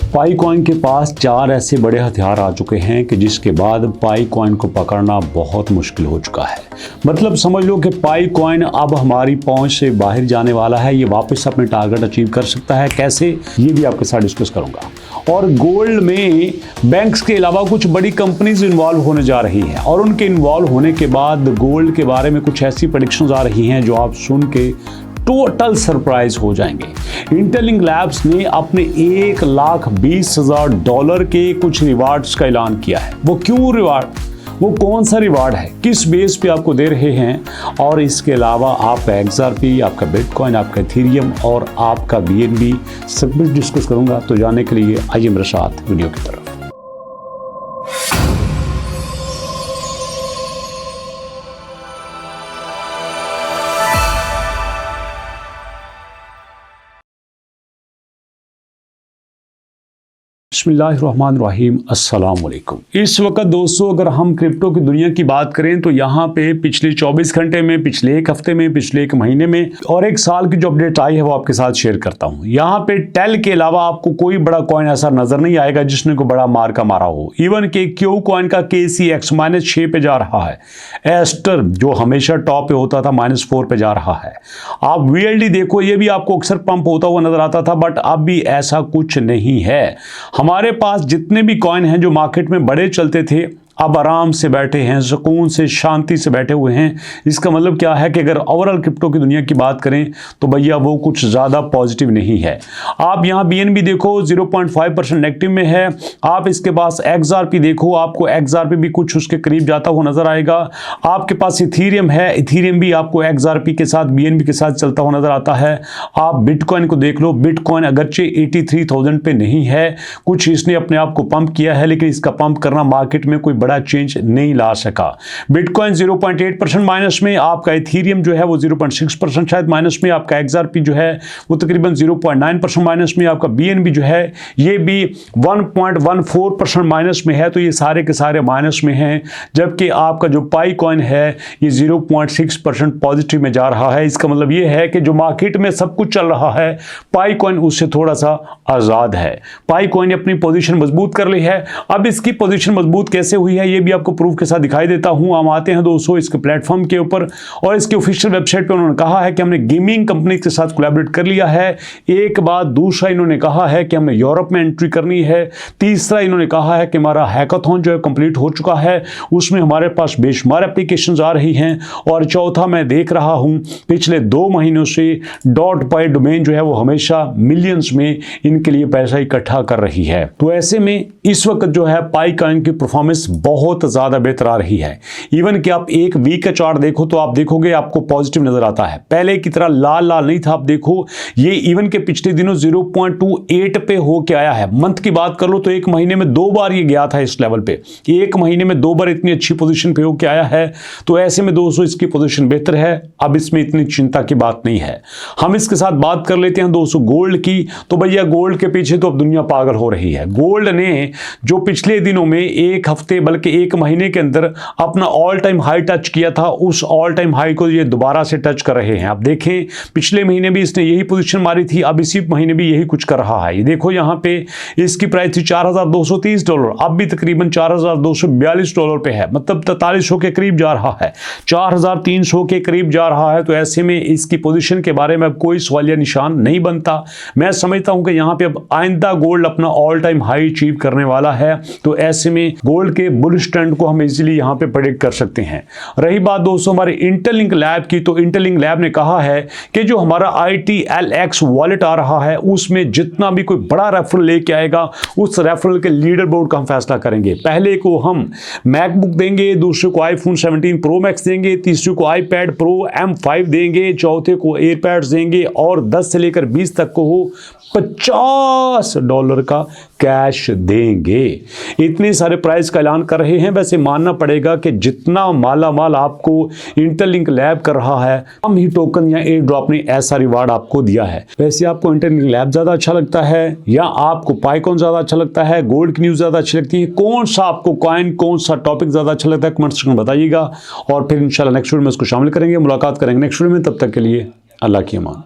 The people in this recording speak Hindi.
पाई कॉइन के पास 4 ऐसे बड़े हथियार आ चुके हैं कि जिसके बाद पाई कॉइन को पकड़ना बहुत मुश्किल हो चुका है। मतलब समझ लो कि पाई कॉइन अब हमारी पहुंच से बाहर जाने वाला है। ये वापस अपने टारगेट अचीव कर सकता है, कैसे, ये भी आपके साथ डिस्कस करूंगा। और गोल्ड में बैंक्स के अलावा कुछ बड़ी कंपनीज इन्वॉल्व होने जा रही हैं और उनके इन्वॉल्व होने के बाद गोल्ड के बारे में कुछ ऐसी प्रेडिक्शंस आ रही हैं जो आप सुन के टोटल सरप्राइज हो जाएंगे। इंटेलिंक लैब्स ने अपने $1,20,000 के कुछ रिवार्ड्स का ऐलान किया है। वो क्यों रिवार्ड, वो कौन सा रिवार्ड है, किस बेस पे आपको दे रहे हैं, और इसके अलावा आपका XRP, आपका बिटकॉइन, आपका इथेरियम और आपका BNB सब कुछ डिस्कस करूंगा। तो जानने के लिए आइए मेरे साथ वीडियो की तरफ। बिस्मिल्लाहिर्रहमानिर्रहीम, अस्सलाम वालेकुम। इस वक्त दोस्तों अगर हम क्रिप्टो की दुनिया की बात करें तो यहाँ पे पिछले 24 घंटे में, पिछले एक हफ्ते में, पिछले एक महीने में और एक साल की जो अपडेट आई है वो आपके साथ शेयर करता हूँ। यहाँ पे टेल के अलावा आपको कोई बड़ा कॉइन ऐसा नजर नहीं आएगा जिसने को बड़ा मार्का मारा हो। इवन के क्यू कॉइन का KCX -6 पे जा रहा है। एस्टर जो हमेशा टॉप पे होता था -4 पे जा रहा है। आप VLD देखो, ये भी आपको अक्सर पंप होता हुआ नजर आता था, बट अब भी ऐसा कुछ नहीं है। हमारे पास जितने भी कॉइन हैं जो मार्केट में बड़े चलते थे अब आराम से बैठे हैं, सुकून से, शांति से बैठे हुए हैं। इसका मतलब क्या है कि अगर ओवरऑल क्रिप्टो की दुनिया की बात करें तो भैया वो कुछ ज़्यादा पॉजिटिव नहीं है। आप यहाँ BNB देखो 0.5% नेगेटिव में है। आप इसके पास XRP देखो, आपको XRP भी कुछ उसके करीब जाता हुआ नजर आएगा। आपके पास इथेरियम है, इथेरियम भी आपको XRP के साथ, BNB के साथ चलता हुआ नजर आता है। आप बिटकॉइन को देख लो, बिटकॉइन अगरचे 83,000 पे नहीं है, कुछ इसने अपने आप को पंप किया है, लेकिन इसका पंप करना मार्केट में कोई बड़ा चेंज नहीं ला सका। बिटकॉइन 0.8% माइनस में, आपका इथेरियम जो है वो 0.6% शायद माइनस में, आपका XRP जो है वो तकरीबन 0.9% माइनस में, आपका BNB जो है ये भी 1.14% माइनस में है। तो ये सारे के सारे माइनस में हैं, जबकि आपका जो पाई कॉइन है ये 0.6% पॉजिटिव में जा रहा है। इसका मतलब ये है कि जो मार्केट में सब कुछ चल रहा है पाई कॉइन उससे थोड़ा सा आजाद है। पाई कॉइन ने अपनी पोजीशन मजबूत कर ली है। अब इसकी पोजीशन मजबूत कैसे हुई है ये भी आपको प्रूफ के साथ दिखाई देता हूं। हम आते हैं दोस्तों इसके प्लेटफॉर्म के ऊपर और इसके ऑफिशियल वेबसाइट पे उन्होंने कहा है कि हमने गेमिंग कंपनी के साथ कोलैबोरेट कर लिया है। एक बात, दूसरा इन्होंने कहा है कि हमने यूरोप में एंट्री करनी है। तीसरा इन्होंने कहा है कि हमारा हैकाथॉन जो है कंप्लीट हो चुका है, उसमें हमारे पास बेशुमार एप्लीकेशंस आ रही हैं। और चौथा, मैं देख रहा हूं पिछले 2 महीनों से .py डोमेन जो है वो हमेशा मिलियंस में इनके लिए पैसा इकट्ठा कर रही है। तो ऐसे में इस वक्त जो है पाई कॉइन की परफॉर्मेंस बहुत ज्यादा बेहतर आ रही है। इवन कि आप एक वीक का चार्ट देखो तो आप देखोगे आपको पॉजिटिव नजर आता है। पहले की तरह लाल लाल नहीं था। आप देखो ये इवन के पिछले दिनों 0.28 पे होके आया है। मंथ की बात कर लो तो एक महीने में 2 बार ये गया था इस लेवल पे। एक महीने में 2 बार इतनी अच्छी पोजीशन पे होके आया है। तो ऐसे में दोस्तों इसकी पोजीशन बेहतर है। अब इसमें इतनी चिंता की बात नहीं है। हम इसके साथ बात कर लेते हैं दोस्तों गोल्ड की। तो भैया गोल्ड के पीछे तो अब दुनिया पागल हो रही है। गोल्ड ने जो पिछले दिनों में एक हफ्ते बल्कि एक महीने के अंदर अपना ऑल टाइम हाई टच किया था, उस ऑल टाइम हाई को ये दोबारा से टच कर रहे हैं। आप देखें पिछले महीने भी इसने यही पोजीशन मारी थी, अब इसी महीने भी यही कुछ कर रहा है। ये देखो यहाँ पे इसकी प्राइस थी $4,230, अब भी तकरीबन $4,242 पे है। मतलब 4300 के करीब जा रहा है, 4,300 के करीब जा रहा है। तो ऐसे में इसकी पोजीशन के बारे में अब कोई सवालिया निशान नहीं बनता। मैं समझता हूं कि यहाँ पे अब आइंदा गोल्ड अपना ऑल टाइम हाई अचीव करने वाला है। तो ऐसे में गोल्ड के बुलिश ट्रेंड को हम इजीली यहां पे प्रेडिक्ट कर सकते हैं। रही बात दोस्तों हमारे इंटेलिंक लैब की, तो इंटेलिंक लैब ने कहा है कि जो हमारा ITLX वॉलेट आ रहा है उसमें जितना भी कोई बड़ा रेफरल लेके आएगा उस रेफरल के लीडर बोर्ड का हम फैसला करेंगे। पहले को हम मैकबुक देंगे, दूसरे को iPhone 17 Pro Max देंगे, तीसरे को iPad Pro M5 देंगे, चौथे को एयरपैड्स देंगे और 10 से लेकर 20 तक को हो $50 का कैश देंगे। इतने सारे प्राइस का ऐलान कर रहे हैं। वैसे मानना पड़ेगा कि जितना माला माल आपको इंटरलिंक लैब कर रहा है, हम ही टोकन या एयर ड्रॉप ने ऐसा रिवार्ड आपको दिया है। वैसे आपको इंटरलिंक लैब ज्यादा अच्छा लगता है या आपको पाइकॉन ज्यादा अच्छा लगता है, गोल्ड की न्यूज ज्यादा अच्छी लगती है, कौन सा आपको कॉइन, कौन सा टॉपिक ज्यादा अच्छा लगता है, कमेंट सेक्शन में बताइएगा और फिर इंशाल्लाह नेक्स्ट वीडियो में इसको शामिल करेंगे। मुलाकात करेंगे नेक्स्ट वीडियो में। तब तक के लिए अल्लाह की अमान।